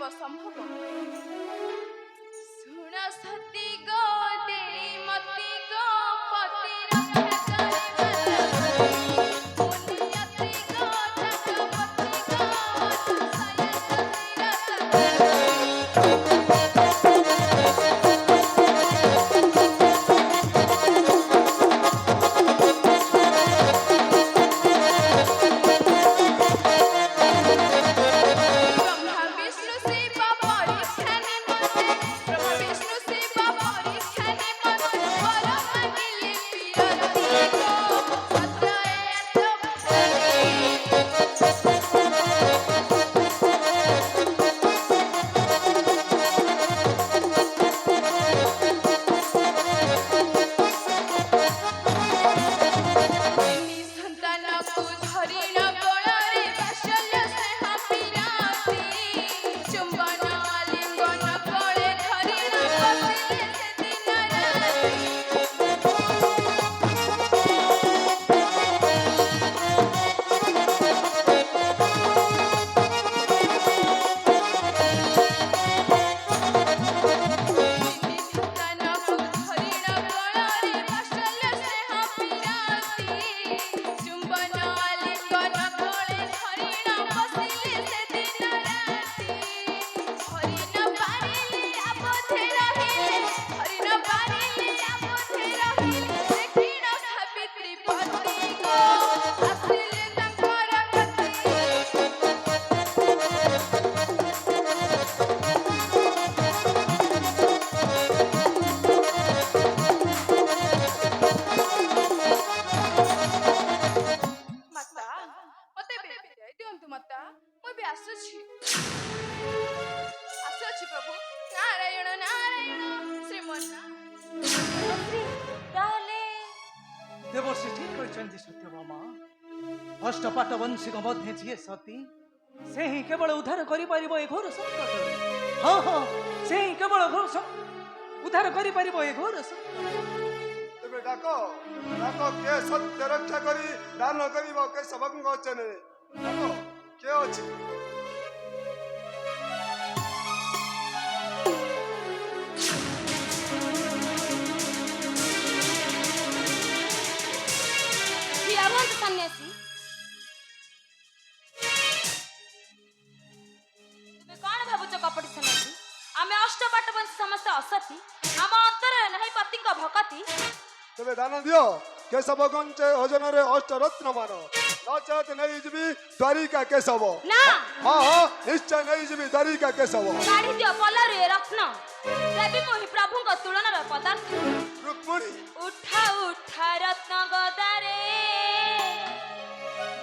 पारिब संभव सुन सती गो दे मती गो पति रक्षा मुनियति गो जगपति गो प्रभु नारायण नारायण श्रीमन देवर्षि ठीक कहते सत्यभामा अष्टपाट वंशी मध्य जी सती से ही केवल उद्धार कर घोर संकट हाँ हाँ से ही केवल उद्धार कर घोर संकट डाको डाको के सत्य रक्षा करी दान करिबो के सबक वचन डाको के अछि सन्यासी तुमे कौन भावुच कपटी सन्यासी आमे अष्टपाट वंश समस्त असती आम अंतर नहीं पति का भक्ति तबे दान दियो केशव गंचे भजन रे अष्ट रत्न मानो नचत नहीं जीवी द्वारिका केशव ना हां हां निश्चय नहीं जीवी द्वारिका केशव काढी दियो पलरे रत्न देवी को ही प्रभु को तुलना रे पदार्थ रुक्मिणी उठा उठा रत्न गदारे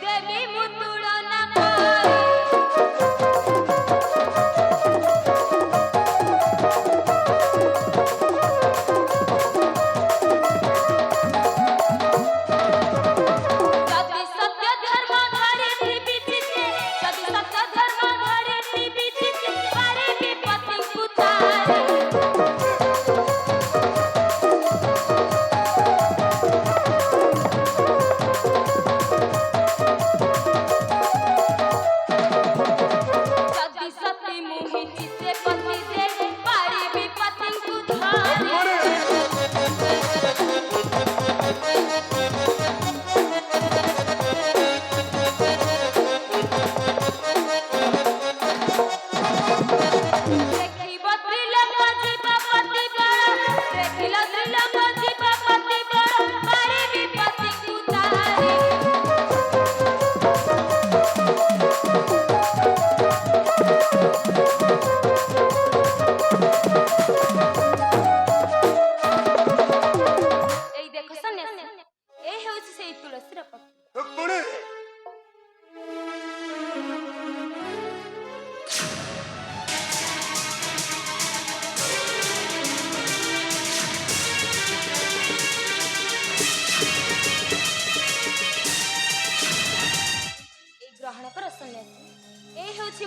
देवी मुतुलना करे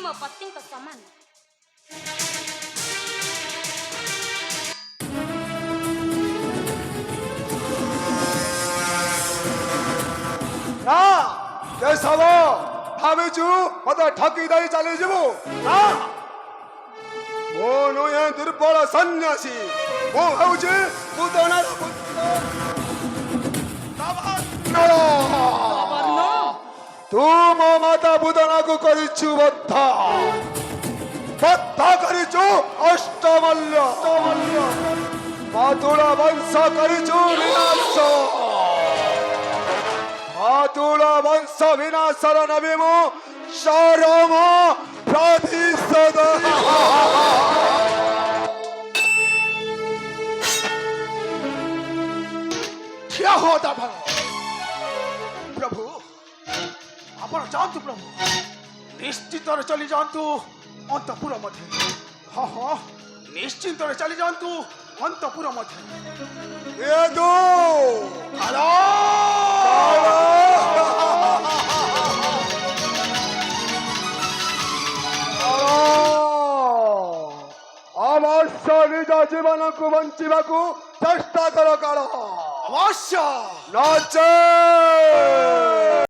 मो पति को समान ना केशव भाविचु मत ठकी दई चली जीवु ना ମୁଁ ନୁହେଁ ଦୁର୍ବଳ ସନ୍ନ୍ୟାସୀ, ମୁଁ ହେଉଛି ପୁତନାର ପୁତ୍ର ନବାର୍ଣ୍ଣ। ତୁ ମୋ ମାତା ପୁତନାକୁ କରିଛୁ ବଦ୍ଧ କରିଛୁ ଅଷ୍ଟମଲ୍ୟ। ମାତୁଳ ବଂଶ କରିଛୁ ବିନାଶ। ମାତୁଳ ବଂଶ ବିନାଶର ନବୀ ମୁଁ ଚରମ ପ୍ରତିଶୋଧ। ଠିଆ ହୁଅ ଦାଭାଗ। ପ୍ରଭୁ ଆପଣ ଯାଆନ୍ତୁ, ପ୍ରଭୁ ନିଶ୍ଚିତରେ ଚାଲି ଯାଆନ୍ତୁ ଅନ୍ତପୁର ମଧ୍ୟରେ। ହଁ ହଁ, ନିଶ୍ଚିନ୍ତରେ ଚାଲି ଯାଆନ୍ତୁ ଅନ୍ତପୁର ମଧ୍ୟରେ। ଅବଶ୍ୟ ନିଜ ଜୀବନକୁ ବଞ୍ଚିବାକୁ ଚେଷ୍ଟା କର କାଳ, ଅବଶ୍ୟ ନଚେତ୍